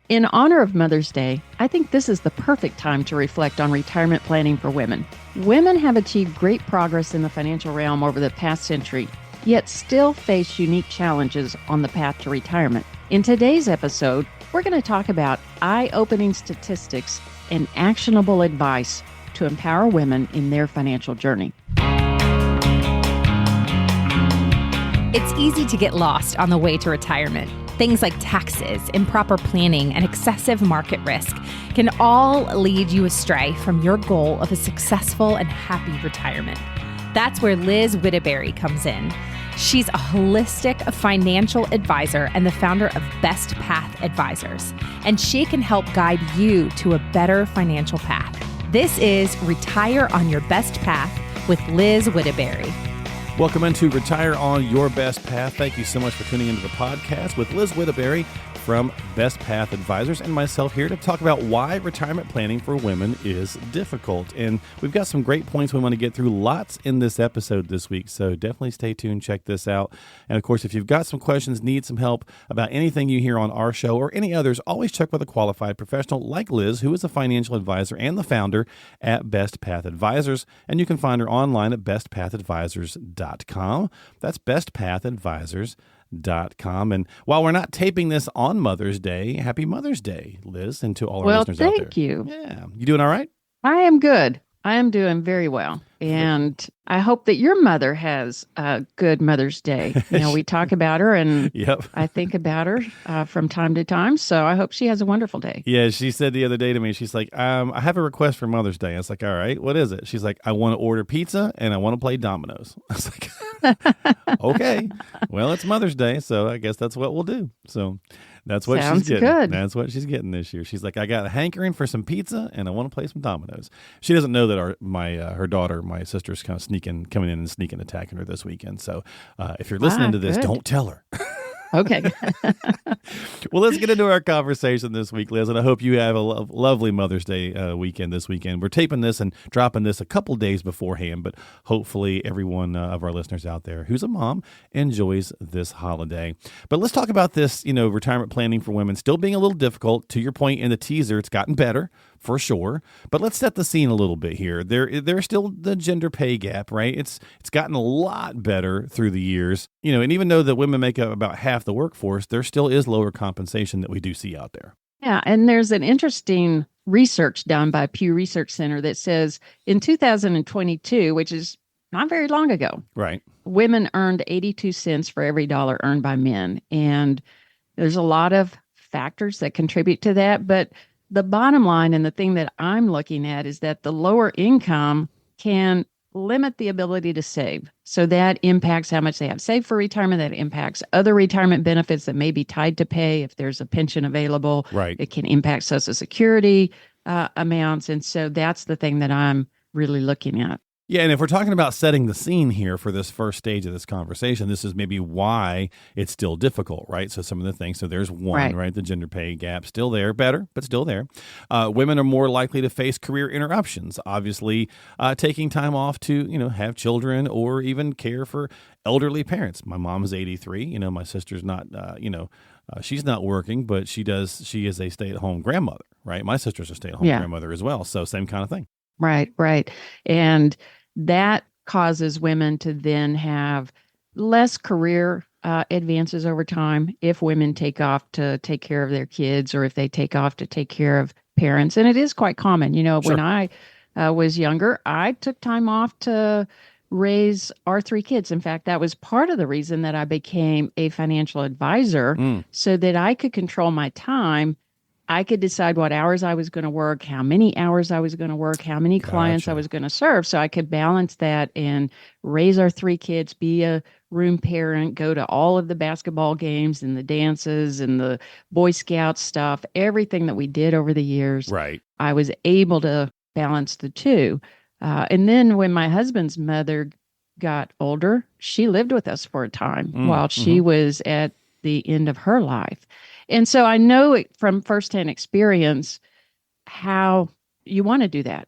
In honor of Mother's Day, I think this is the perfect time to reflect on retirement planning for women. Women have achieved great progress in the financial realm over the past century, yet still face unique challenges on the path to retirement. In today's episode, we're going to talk about eye-opening statistics and actionable advice to empower women in their financial journey. It's easy to get lost on the way to retirement. Things like taxes, improper planning, and excessive market risk can all lead you astray from your goal of a successful and happy retirement. That's where Liz Whittaberry comes in. She's a holistic financial advisor and the founder of Best Path Advisors, and she can help guide you to a better financial path. This is Retire on Your Best Path with Liz Whittaberry. Welcome into Retire on Your Best Path. Thank you so much for tuning into the podcast with Liz Whittaberry from Best Path Advisors and myself here to talk about why retirement planning for women is difficult. And we've got some great points we want to get through, lots in this episode this week. So definitely stay tuned, check this out. And of course, if you've got some questions, need some help about anything you hear on our show or any others, always check with a qualified professional like Liz, who is a financial advisor and the founder at Best Path Advisors. And you can find her online at bestpathadvisors.com. That's bestpathadvisors.com. And while we're not taping this on Mother's Day, happy Mother's Day, Liz, and to all our listeners out there. Thank you. Yeah. You doing all right? I am good. I am doing very well. And I hope that your mother has a good Mother's Day. You know, we talk about her and Yep. I think about her from time to time. So I hope she has a wonderful day. Yeah, she said the other day to me, she's like, I have a request for Mother's Day. I was like, all right, what is it? She's like, I want to order pizza and I want to play dominoes. I was like, okay, well, it's Mother's Day, so I guess that's what we'll do. So that's what Sounds she's getting. good. That's what she's getting this year. She's like, I got a hankering for some pizza and I want to play some dominoes. She doesn't know that her daughter, my sister's kind of coming in and sneaking attacking her this weekend. So if you're listening to this, good. don't tell her. Okay. Well, let's get into our conversation this week, Liz, and I hope you have a lovely Mother's Day weekend this weekend. We're taping this and dropping this a couple days beforehand, but hopefully everyone of our listeners out there who's a mom enjoys this holiday. But let's talk about this, retirement planning for women still being a little difficult. To your point in the teaser, it's gotten better for sure, but let's set the scene a little bit here. There's still the gender pay gap, right? It's gotten a lot better through the years, and even though that women make up about half the workforce, there still is lower compensation that we do see out there. Yeah. And there's an interesting research done by Pew Research Center that says in 2022, which is not very long ago, Right. women earned 82 cents for every dollar earned by men. And there's a lot of factors that contribute to that. But the bottom line and the thing that I'm looking at is that the lower income can limit the ability to save. So that impacts how much they have saved for retirement. That impacts other retirement benefits that may be tied to pay. If there's a pension available, Right. it can impact Social Security amounts. And so that's the thing that I'm really looking at. Yeah, and if we're talking about setting the scene here for this first stage of this conversation, this is maybe why it's still difficult, right? So some of the things, so there's one, right? The gender pay gap, still there, better, but still there. Women are more likely to face career interruptions, obviously taking time off to, have children or even care for elderly parents. My mom's 83, my sister's not, she's not working, but she is a stay-at-home grandmother, right? My sister's a stay-at-home grandmother as well, so same kind of thing. Right. And that causes women to then have less career advances over time if women take off to take care of their kids or if they take off to take care of parents. And it is quite common. Sure. When I was younger, I took time off to raise our three kids. In fact, that was part of the reason that I became a financial advisor so that I could control my time. I could decide what hours I was going to work, how many hours I was going to work, how many clients I was going to serve. So I could balance that and raise our three kids, be a room parent, go to all of the basketball games and the dances and the Boy Scout stuff, everything that we did over the years. Right. I was able to balance the two. And then when my husband's mother got older, she lived with us for a time while she was at the end of her life. And so I know it from firsthand experience how you want to do that,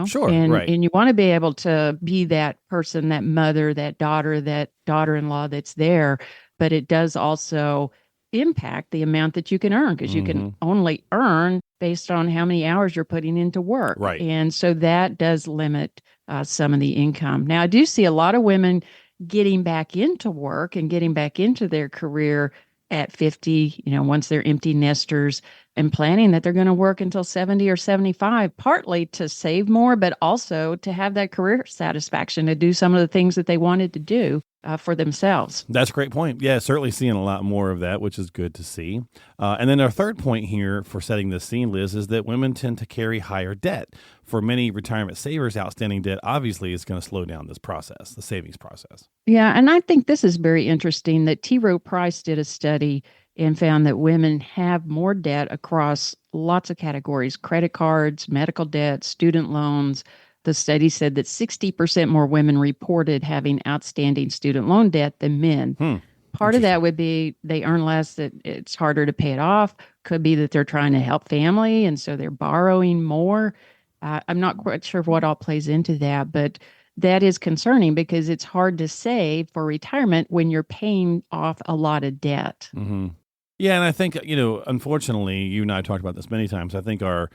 Sure, and, right. And you want to be able to be that person, that mother, that daughter-in-law that's there. But it does also impact the amount that you can earn because you can only earn based on how many hours you're putting into work. Right. And so that does limit some of the income. Now, I do see a lot of women getting back into work and getting back into their career at 50, once they're empty nesters and planning that they're going to work until 70 or 75, partly to save more, but also to have that career satisfaction to do some of the things that they wanted to do for themselves. That's a great point. Yeah, certainly seeing a lot more of that, which is good to see. And then our third point here for setting this scene, Liz, is that women tend to carry higher debt. For many retirement savers, outstanding debt obviously is going to slow down this process, the savings process. Yeah, and I think this is very interesting that T. Rowe Price did a study and found that women have more debt across lots of categories: credit cards, medical debt, student loans. The study said that 60% more women reported having outstanding student loan debt than men. Part of that would be they earn less, that it's harder to pay it off. Could be that they're trying to help family, and so they're borrowing more. I'm not quite sure what all plays into that, but that is concerning because it's hard to save for retirement when you're paying off a lot of debt. Mm-hmm. Yeah, and I think, unfortunately, you and I talked about this many times. I think our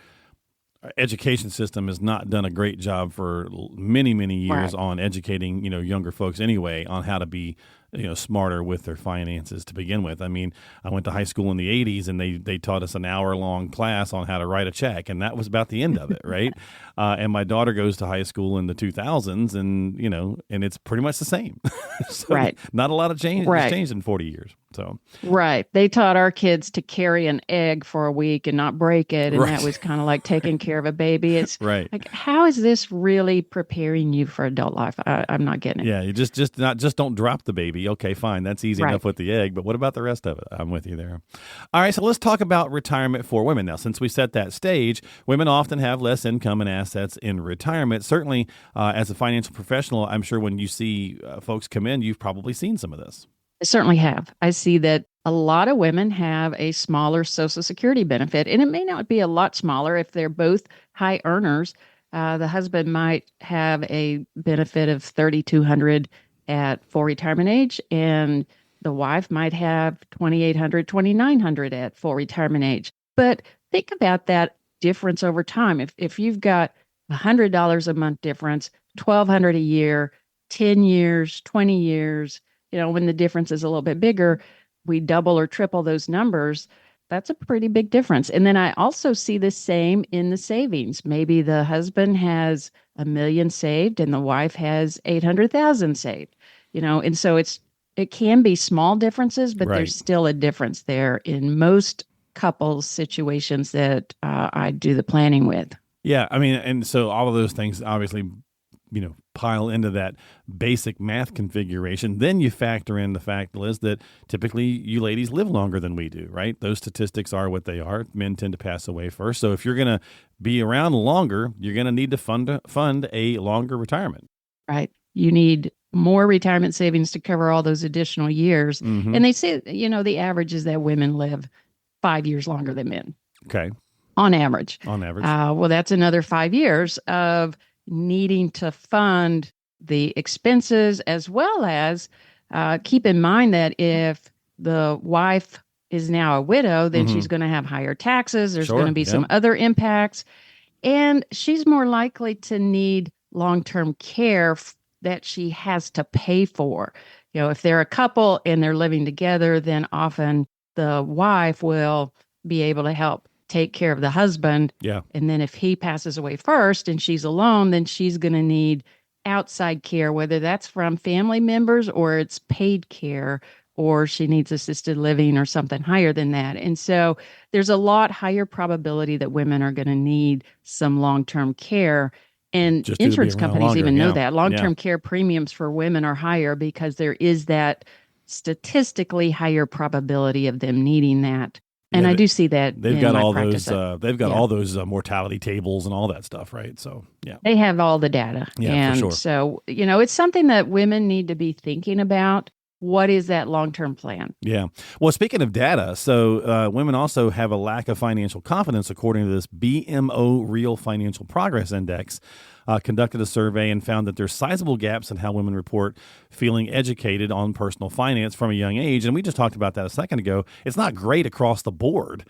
education system has not done a great job for many, many years on educating, younger folks anyway on how to be, smarter with their finances to begin with. I mean, I went to high school in the 80s and they taught us an hour-long class on how to write a check, and that was about the end of it, right? And my daughter goes to high school in the 2000s, and, and it's pretty much the same. So not a lot of change. It's changed in 40 years. So they taught our kids to carry an egg for a week and not break it, and that was kind of like taking care of a baby. It's like, how is this really preparing you for adult life? I'm not getting it. Yeah, you just don't drop the baby. Okay, fine, that's easy enough with the egg, but what about the rest of it? I'm with you there. All right, so let's talk about retirement for women now. Since we set that stage, women often have less income and assets in retirement. Certainly, as a financial professional, I'm sure when you see folks come in, you've probably seen some of this. I certainly have. I see that a lot of women have a smaller Social Security benefit, and it may not be a lot smaller if they're both high earners. The husband might have a benefit of $3,200 at full retirement age, and the wife might have $2,800, $2,900 at full retirement age. But think about that difference over time. If you've got $100 a month difference, $1,200 a year, 10 years, 20 years, when the difference is a little bit bigger, we double or triple those numbers. That's a pretty big difference. And then I also see the same in the savings. Maybe the husband has $1 million saved and the wife has 800,000 saved, and so it can be small differences, but there's still a difference there in most couples situations that I do the planning with. Yeah. I mean, and so all of those things obviously pile into that basic math configuration. Then you factor in the fact, Liz, that typically you ladies live longer than we do, right? Those statistics are what they are. Men tend to pass away first. So if you're going to be around longer, you're going to need to fund a longer retirement. Right. You need more retirement savings to cover all those additional years. Mm-hmm. And they say, the average is that women live 5 years longer than men. Okay. On average. Well, that's another 5 years of needing to fund the expenses, as well as keep in mind that if the wife is now a widow, then she's going to have higher taxes. There's going to be some other impacts, and she's more likely to need long-term care that she has to pay for. If they're a couple and they're living together, then often the wife will be able to help take care of the husband. Yeah. And then if he passes away first and she's alone, then she's going to need outside care, whether that's from family members or it's paid care, or she needs assisted living or something higher than that. And so there's a lot higher probability that women are going to need some long-term care. And insurance companies even know that. Long-term care premiums for women are higher because there is that statistically higher probability of them needing that. And I do see that they've got all those. They've got all those mortality tables and all that stuff, right? So they have all the data. Yeah, and for sure. So it's something that women need to be thinking about. what is that long-term plan? Yeah. Well, speaking of data, so women also have a lack of financial confidence, according to this BMO Real Financial Progress Index. Conducted a survey and found that there's sizable gaps in how women report feeling educated on personal finance from a young age. And we just talked about that a second ago. It's not great across the board,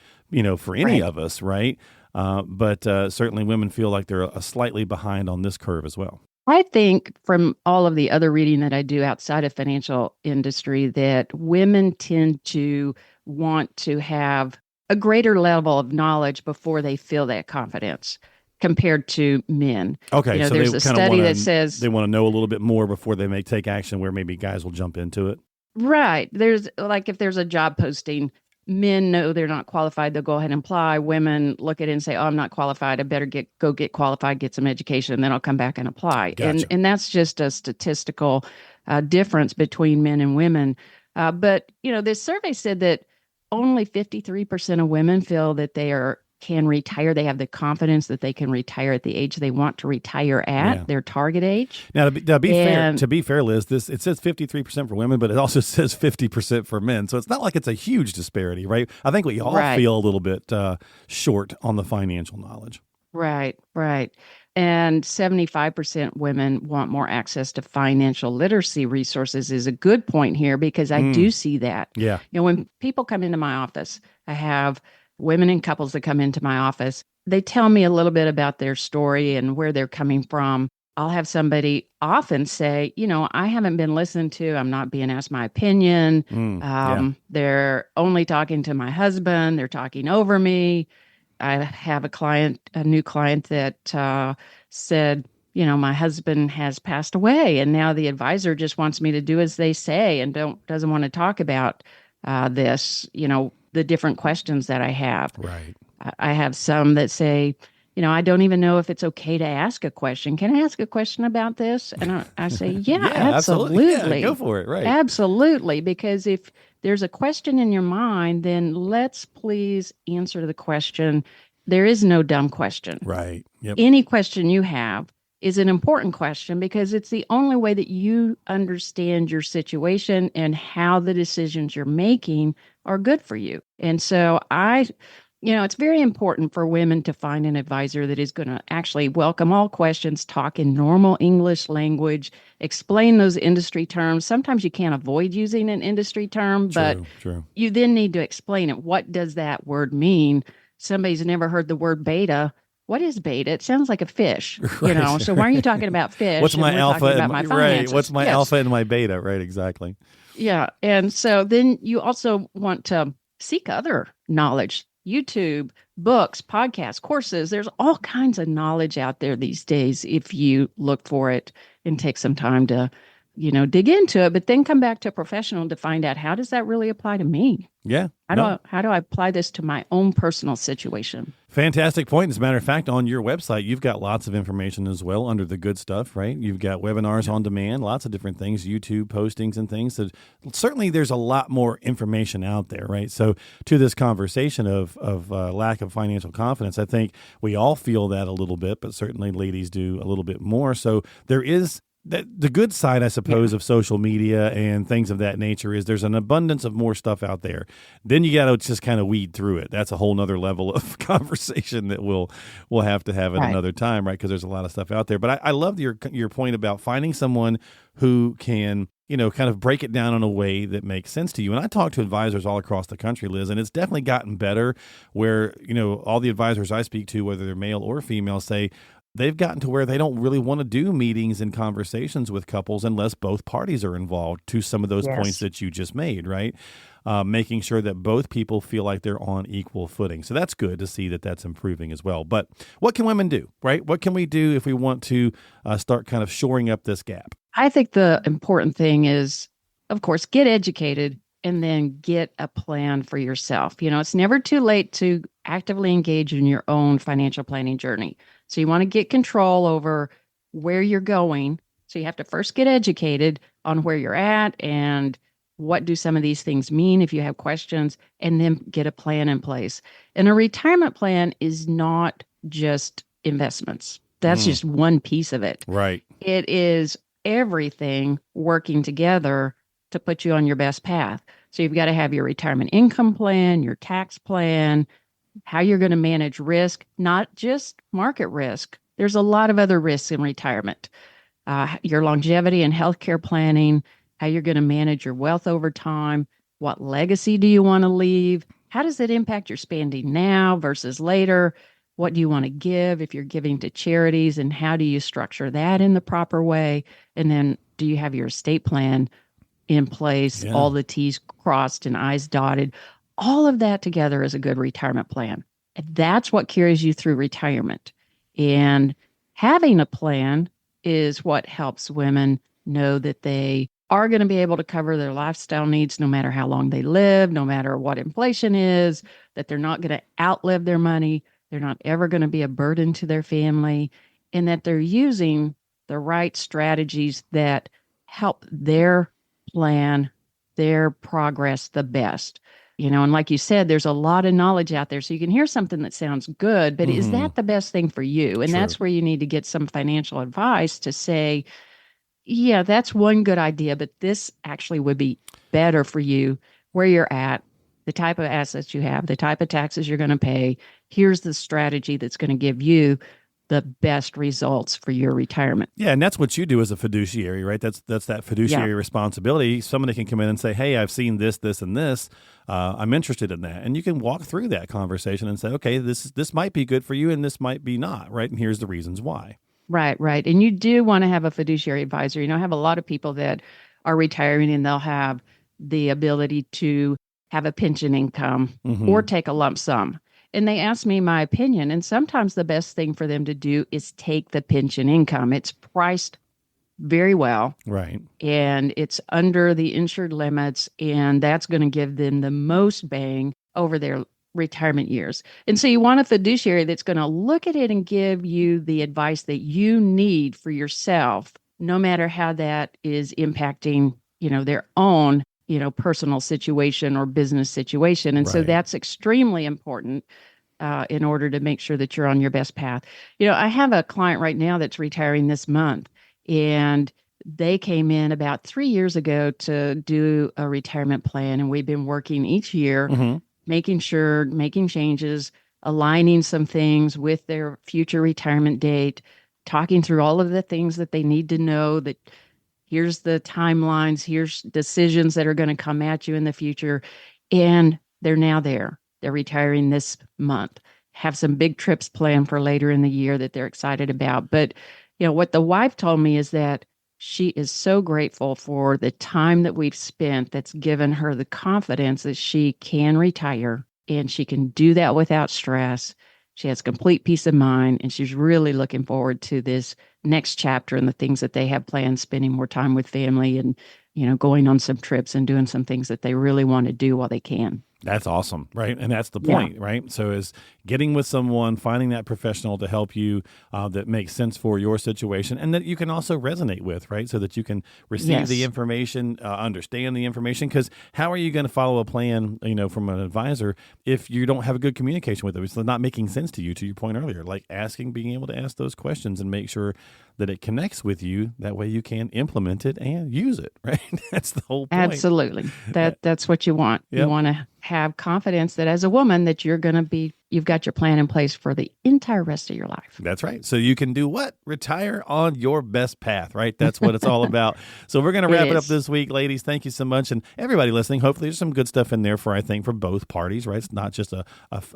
for any Right. of us, right? But certainly women feel like they're slightly behind on this curve as well. I think from all of the other reading that I do outside of financial industry that women tend to want to have a greater level of knowledge before they feel that confidence compared to men. Okay, so they There's a kind of study want that to says, they want to know a little bit more before they may take action, where maybe guys will jump into it. right, there's like if there's a job posting, men know they're not qualified, they'll go ahead and apply. Women look at it and say, "Oh, I'm not qualified. I better get qualified, get some education, and then I'll come back and apply." And Gotcha. and that's just a statistical difference between men and women. But this survey said that only 53% of women feel that can retire. They have the confidence that they can retire at the age they want to retire at Yeah. their target age. Now, to be fair, And Liz, this it says 53% for women, but it also says 50% for men. So it's not like it's a huge disparity, right? I think we all right. feel a little bit short on the financial knowledge. Right, right. And 75% women want more access to financial literacy resources is a good point here because I do Mm, see that. yeah. When people come into my office, I have women and couples that come into my office. They tell me a little bit about their story and where they're coming from. I'll have somebody often say, I haven't been listened to. I'm not being asked my opinion. Yeah. They're only talking to my husband. They're talking over me. I have a new client that said, my husband has passed away, and now the advisor just wants me to do as they say and doesn't want to talk about this. The different questions that I have. Right. I have some that say, I don't even know if it's okay to ask a question. Can I ask a question about this? And I say, yeah, Yeah, absolutely. Yeah, go absolutely. for it. Right. Absolutely. Because if there's a question in your mind, then let's please answer the question. There is no dumb question. Right. Yep. Any question you have is an important question because it's the only way that you understand your situation and how the decisions you're making are good for you. And so it's very important for women to find an advisor that is going to actually welcome all questions, talk in normal English language, explain those industry terms. Sometimes you can't avoid using an industry term, but True. True. you then need to explain it. What does that word mean? Somebody's never heard the word beta. What is beta? It sounds like a fish, Right. So why are you talking about fish What's and my we're alpha talking and about my, my right? What's finances? my Yes. alpha and my beta? Right. Exactly. Yeah. And so then you also want to seek other knowledge, YouTube, books, podcasts, courses. There's all kinds of knowledge out there these days if you look for it and take some time to, dig into it, but then come back to a professional to find out how does that really apply to me? Yeah. How do No. I apply this to my own personal situation? Fantastic point. As a matter of fact, on your website, you've got lots of information as well under the good stuff, right? You've got webinars on demand, lots of different things, YouTube postings and things. So certainly there's a lot more information out there, right? So to this conversation of lack of financial confidence, I think we all feel that a little bit, but certainly ladies do a little bit more. So there is the good side, I suppose, of social media and things of that nature is there's an abundance of more stuff out there. Then you got to just kind of weed through it. That's a whole nother level of conversation that we'll have to have at Right. another time, right? Because there's a lot of stuff out there. But I love your point about finding someone who can kind of break it down in a way that makes sense to you. And I talk to advisors all across the country, Liz, and it's definitely gotten better where, all the advisors I speak to, whether they're male or female, say they've gotten to where they don't really want to do meetings and conversations with couples unless both parties are involved to some of those points Yes. that you just made, right? Making sure that both people feel like they're on equal footing. So that's good to see that that's improving as well. But what can women do, right? What can we do if we want to start kind of shoring up this gap? I think the important thing is, of course, get educated and then get a plan for yourself. It's never too late to actively engage in your own financial planning journey. So you want to get control over where you're going. So you have to first get educated on where you're at and what do some of these things mean if you have questions, and then get a plan in place. And a retirement plan is not just investments. That's Mm, just one piece of it. right. It is everything working together to put you on your best path. So you've got to have your retirement income plan, your tax plan, how you're going to manage risk, not just market risk. There's a lot of other risks in retirement. Your longevity and healthcare planning, how you're going to manage your wealth over time, what legacy do you want to leave? How does it impact your spending now versus later? What do you want to give if you're giving to charities, and how do you structure that in the proper way? And then do you have your estate plan in place, Yeah. all the T's crossed and I's dotted? All of that together is a good retirement plan. And that's what carries you through retirement. And having a plan is what helps women know that they are going to be able to cover their lifestyle needs no matter how long they live, no matter what inflation is, that they're not going to outlive their money, they're not ever going to be a burden to their family, and that they're using the right strategies that help their plan, their progress the best. And like you said, there's a lot of knowledge out there. So you can hear something that sounds good, but is that the best thing for you? And that's where you need to get some financial advice to say, yeah, that's one good idea, but this actually would be better for you where you're at, the type of assets you have, the type of taxes you're going to pay. Here's the strategy that's going to give you the best results for your retirement. Yeah, and that's what you do as a fiduciary, right? That's that fiduciary responsibility. Somebody can come in and say, hey, I've seen this, this, and this. I'm interested in that. And you can walk through that conversation and say, okay, this might be good for you and this might be not, right? And here's the reasons why. Right. And you do want to have a fiduciary advisor. I have a lot of people that are retiring and they'll have the ability to have a pension income or take a lump sum. And they ask me my opinion. And sometimes the best thing for them to do is take the pension income. It's priced very well. Right. And it's under the insured limits. And that's going to give them the most bang over their retirement years. And so you want a fiduciary that's going to look at it and give you the advice that you need for yourself, no matter how that is impacting, their own, personal situation or business situation. And so that's extremely important in order to make sure that you're on your best path. I have a client right now that's retiring this month, and they came in about 3 years ago to do a retirement plan. And we've been working each year, making changes, aligning some things with their future retirement date, talking through all of the things that they need to know, that here's the timelines, here's decisions that are going to come at you in the future. And they're now there. They're retiring this month, have some big trips planned for later in the year that they're excited about. But, what the wife told me is that she is so grateful for the time that we've spent that's given her the confidence that she can retire and she can do that without stress. She has complete peace of mind, and she's really looking forward to this next chapter and the things that they have planned, spending more time with family and, going on some trips and doing some things that they really want to do while they can. That's awesome, right? And that's the point, right? So is getting with someone, finding that professional to help you that makes sense for your situation and that you can also resonate with, right? So that you can receive the information, understand the information. Because how are you going to follow a plan, from an advisor if you don't have a good communication with them? It's not making sense to you, to your point earlier, like being able to ask those questions and make sure that it connects with you. That way you can implement it and use it, right? That's the whole point. Absolutely. That's what you want. Yep. You want to have confidence that as a woman that you've got your plan in place for the entire rest of your life. That's right. So you can do what? Retire on your best path, right? That's what it's all about. So we're going to wrap it up this week, ladies. Thank you so much. And everybody listening, hopefully there's some good stuff in there for both parties, right? It's not just a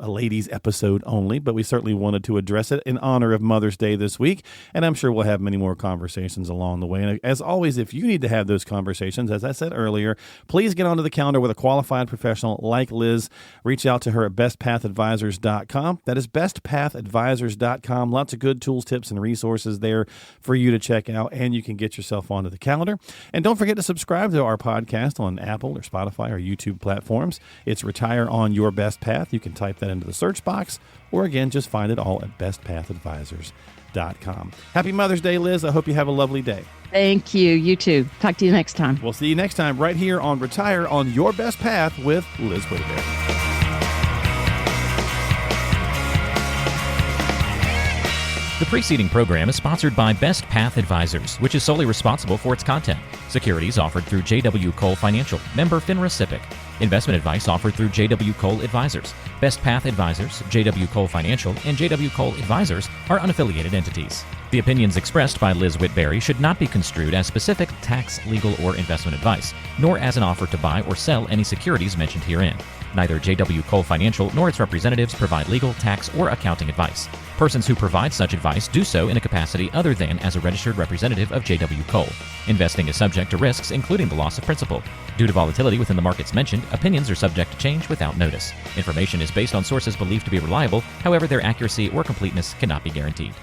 ladies episode only, but we certainly wanted to address it in honor of Mother's Day this week. And I'm sure we'll have many more conversations along the way. And as always, if you need to have those conversations, as I said earlier, please get onto the calendar with a qualified professional like Liz. Reach out to her at bestpathadvisors.com. That is bestpathadvisors.com. Lots of good tools, tips, and resources there for you to check out, and you can get yourself onto the calendar. And don't forget to subscribe to our podcast on Apple or Spotify or YouTube platforms. It's Retire on Your Best Path. You can type that into the search box, or again, just find it all at bestpathadvisors.com. Happy Mother's Day, Liz. I hope you have a lovely day. Thank you. You too. Talk to you next time. We'll see you next time right here on Retire on Your Best Path with Liz Whittaker. The The preceding program is sponsored by Best Path Advisors, which is solely responsible for its content. Securities offered through J.W. Cole Financial, member FINRA SIPC. Investment advice offered through J.W. Cole Advisors. Best Path Advisors, J.W. Cole Financial, and J.W. Cole Advisors are unaffiliated entities. The opinions expressed by Liz Whitberry should not be construed as specific tax, legal, or investment advice, nor as an offer to buy or sell any securities mentioned herein. Neither J.W. Cole Financial nor its representatives provide legal, tax, or accounting advice. Persons who provide such advice do so in a capacity other than as a registered representative of J.W. Cole. Investing is subject to risks, including the loss of principal. Due to volatility within the markets mentioned, opinions are subject to change without notice. Information is based on sources believed to be reliable, however, their accuracy or completeness cannot be guaranteed.